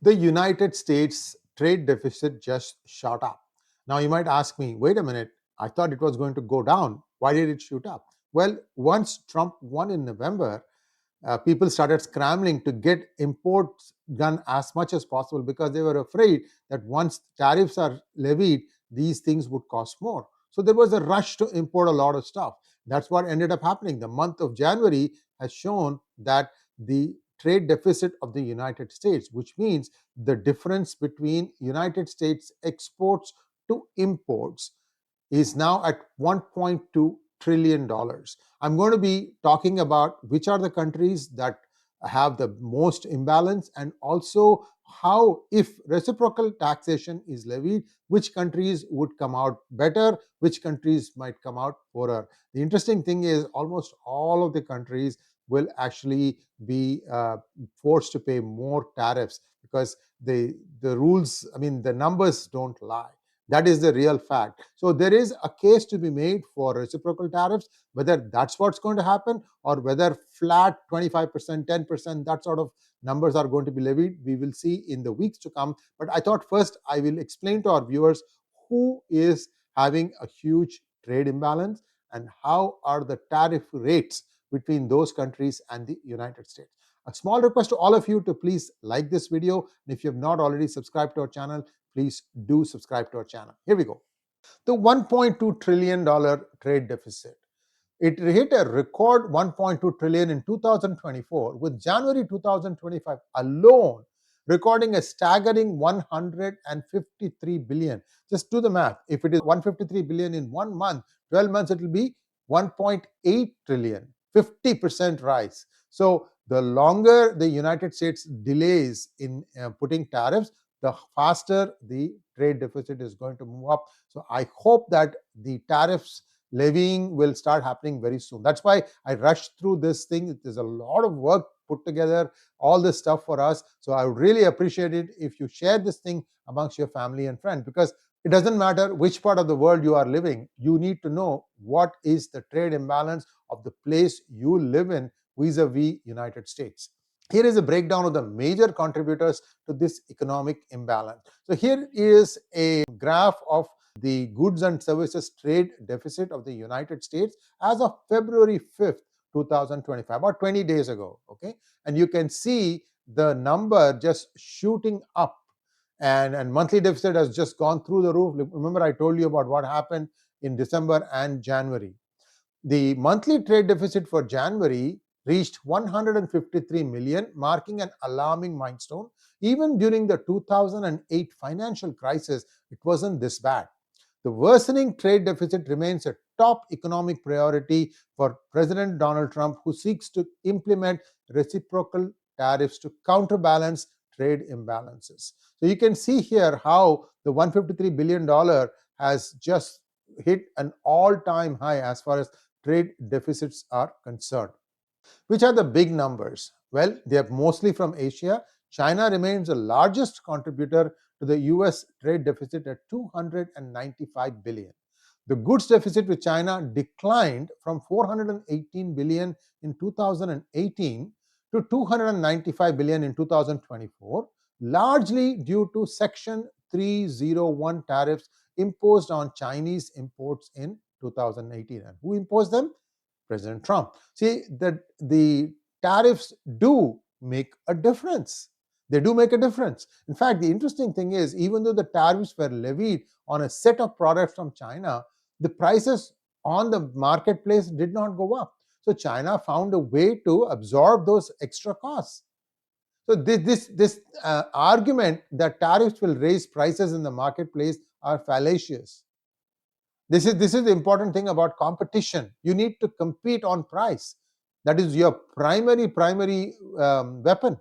The United States trade deficit just shot up. Now, you might ask me, wait a minute, I thought it was going to go down. Why did it shoot up? Well, once Trump won in November, people started scrambling to get imports done as much as possible because they were afraid that once tariffs are levied, these things would cost more. So there was a rush to import a lot of stuff. That's what ended up happening. The month of January has shown that the trade deficit of the United States, which means the difference between United States exports to imports, is now at $1.2 trillion. I'm going to be talking about which are the countries that have the most imbalance, and also how, if reciprocal taxation is levied, which countries would come out better, which countries might come out poorer. The interesting thing is almost all of the countries will actually be forced to pay more tariffs because the rules, the numbers don't lie. That is the real fact. So there is a case to be made for reciprocal tariffs. Whether that's what's going to happen or whether flat 25%, 10%, that sort of numbers are going to be levied, we will see in the weeks to come. But I thought first I will explain to our viewers who is having a huge trade imbalance and how are the tariff rates between those countries and the United States. A small request to all of you to please like this video, and if you have not already subscribed to our channel, please do subscribe to our channel. Here we go. The $1.2 trillion trade deficit. It hit a record $1.2 trillion in 2024, with January 2025 alone recording a staggering $153 billion. Just do the math. If it is $153 billion in 1 month, 12 months, it will be $1.8 trillion, 50% rise. So the longer the United States delays in putting tariffs, the faster the trade deficit is going to move up. So I hope that the tariffs levying will start happening very soon. That's why I rushed through this thing. There's a lot of work put together, all this stuff for us. So I would really appreciate it if you share this thing amongst your family and friends, because it doesn't matter which part of the world you are living. You need to know what is the trade imbalance of the place you live in vis-a-vis United States. Here is a breakdown of the major contributors to this economic imbalance. So here is a graph of the goods and services trade deficit of the United States as of February 5th, 2025, about 20 days ago. Okay, and you can see the number just shooting up, and monthly deficit has just gone through the roof. Remember, I told you about what happened in December and January. The monthly trade deficit for January reached 153 million, marking an alarming milestone. Even during the 2008 financial crisis, it wasn't this bad. The worsening trade deficit remains a top economic priority for President Donald Trump, who seeks to implement reciprocal tariffs to counterbalance trade imbalances. So you can see here how the $153 billion has just hit an all-time high as far as trade deficits are concerned. Which are the big numbers? Well, they are mostly from Asia. China remains the largest contributor to the US trade deficit at $295 billion. The goods deficit with China declined from $418 billion in 2018 to $295 billion in 2024, largely due to Section 301 tariffs imposed on Chinese imports in 2018. And who imposed them? President Trump. See, that the tariffs do make a difference. They do make a difference. In fact, the interesting thing is, even though the tariffs were levied on a set of products from China, the prices on the marketplace did not go up. So China found a way to absorb those extra costs. So this argument that tariffs will raise prices in the marketplace are fallacious. This is the important thing about competition. You need to compete on price. That is your primary weapon.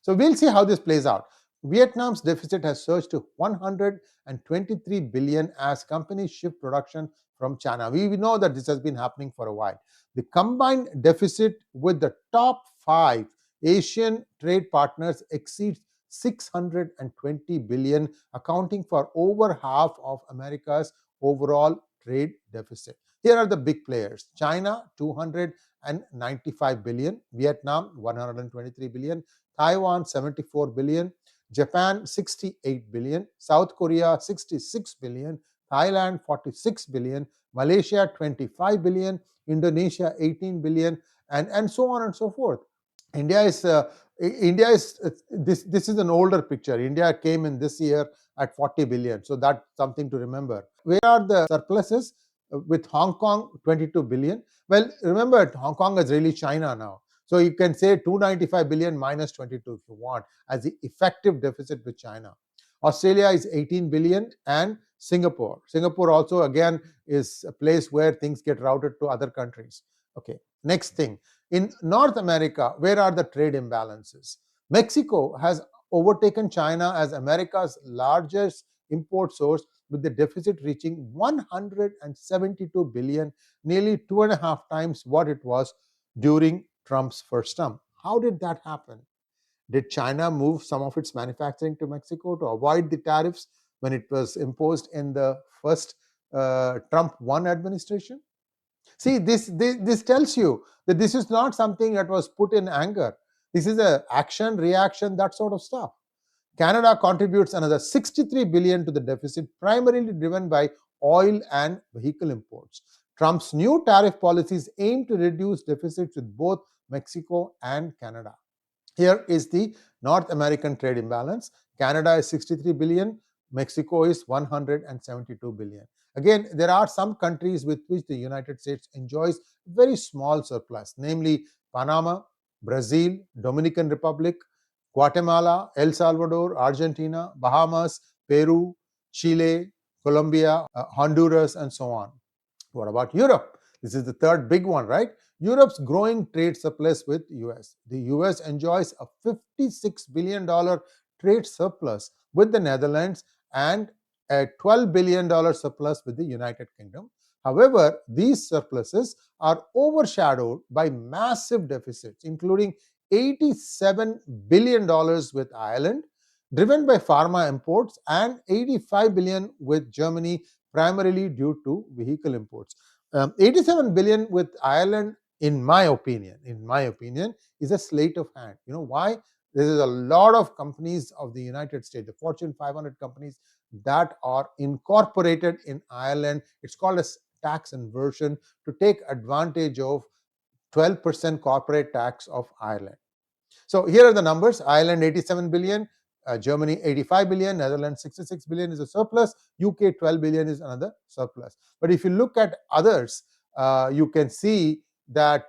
So we'll see how this plays out. Vietnam's deficit has surged to 123 billion as companies shift production from China. We know that this has been happening for a while. The combined deficit with the top 5 Asian trade partners exceeds 620 billion, accounting for over half of America's overall trade deficit. Here are the big players. China, 295 billion. Vietnam, 123 billion. Taiwan, 74 billion. Japan 68 billion, South Korea 66 billion, Thailand 46 billion, Malaysia 25 billion, Indonesia 18 billion, and so on and so forth. India is this is an older picture. India came in this year at 40 billion, so that's something to remember. Where are the surpluses? With Hong Kong 22 billion. Well, remember, Hong Kong is really China now, so you can say 295 billion minus 22 if you want as the effective deficit with China. Australia is 18 billion, and Singapore also again is a place where things get routed to other countries. Okay, next thing, in North America, where are the trade imbalances? Mexico has overtaken China as America's largest import source, with the deficit reaching 172 billion, nearly 2.5 times what it was during Trump's first term. How did that happen? Did China move some of its manufacturing to Mexico to avoid the tariffs when it was imposed in the first Trump 1 administration? See, this tells you that this is not something that was put in anger. This is a action, reaction, that sort of stuff. Canada contributes another 63 billion to the deficit, primarily driven by oil and vehicle imports. Trump's new tariff policies aim to reduce deficits with both Mexico and Canada. Here is the North American trade imbalance. Canada is 63 billion, Mexico is 172 billion. Again, there are some countries with which the United States enjoys very small surplus, namely Panama, Brazil, Dominican Republic, Guatemala, El Salvador, Argentina, Bahamas, Peru, Chile, Colombia, Honduras, and so on. What about Europe? This is the third big one, right? Europe's growing trade surplus with US. The US enjoys a $56 billion trade surplus with the Netherlands and a $12 billion surplus with the United Kingdom. However, these surpluses are overshadowed by massive deficits, including $87 billion with Ireland, driven by pharma imports, and $85 billion with Germany, primarily due to vehicle imports. 87 billion with Ireland, in my opinion, is a sleight of hand. You know why? There is a lot of companies of the United States, the Fortune 500 companies, that are incorporated in Ireland. It's called a tax inversion to take advantage of 12% corporate tax of Ireland. So here are the numbers. Ireland 87 billion, Germany 85 billion, Netherlands 66 billion is a surplus, UK 12 billion is another surplus. But if you look at others, you can see that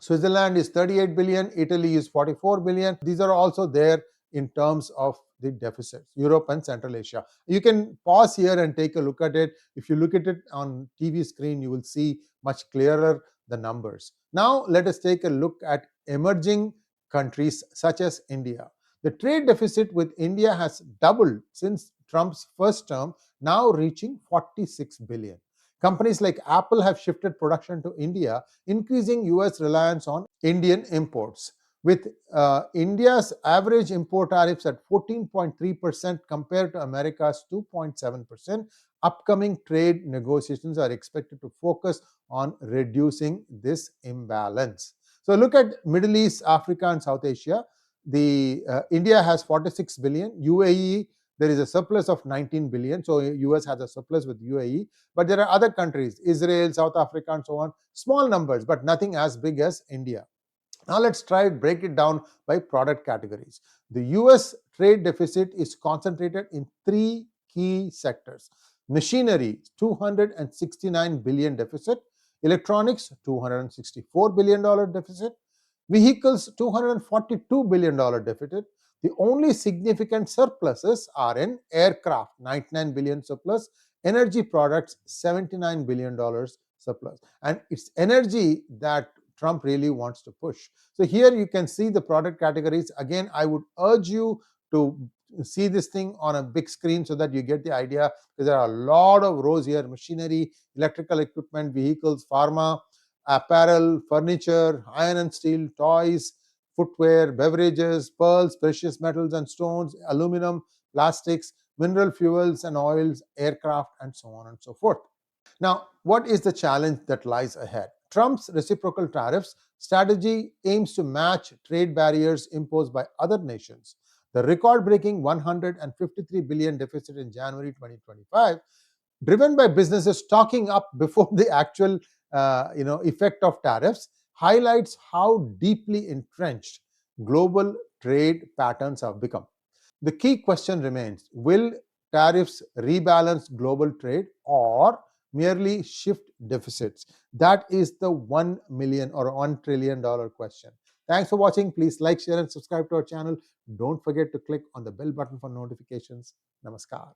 Switzerland is 38 billion, Italy is 44 billion. These are also there in terms of the deficits, Europe and Central Asia. You can pause here and take a look at it. If you look at it on TV screen, you will see much clearer the numbers. Now let us take a look at emerging countries such as India. The trade deficit with India has doubled since Trump's first term, now reaching 46 billion. Companies like Apple have shifted production to India, increasing US reliance on Indian imports. With India's average import tariffs at 14.3% compared to America's 2.7%, upcoming trade negotiations are expected to focus on reducing this imbalance. So look at Middle East, Africa, and South Asia. India has 46 billion. UAE, there is a surplus of 19 billion. So US has a surplus with UAE. But there are other countries, Israel, South Africa, and so on. Small numbers, but nothing as big as India. Now let's try to break it down by product categories. The US trade deficit is concentrated in three key sectors. Machinery, $269 billion deficit. Electronics, $264 billion deficit. Vehicles, $242 billion deficit. The only significant surpluses are in aircraft, $99 billion surplus, energy products, $79 billion surplus. And it's energy that Trump really wants to push. So here you can see the product categories. Again, I would urge you to see this thing on a big screen so that you get the idea, because there are a lot of rows here: machinery, electrical equipment, vehicles, pharma, apparel, furniture, iron and steel, toys, footwear, beverages, pearls, precious metals and stones, aluminum, plastics, mineral fuels and oils, aircraft, and so on and so forth. Now, what is the challenge that lies ahead? Trump's reciprocal tariffs strategy aims to match trade barriers imposed by other nations. The record-breaking 153 billion deficit in January 2025, driven by businesses stocking up before the actual effect of tariffs, highlights how deeply entrenched global trade patterns have become. The key question remains: will tariffs rebalance global trade or merely shift deficits? That is the $1 million or $1 trillion question. Thanks for watching. Please like, share, and subscribe to our channel. Don't forget to click on the bell button for notifications. Namaskar.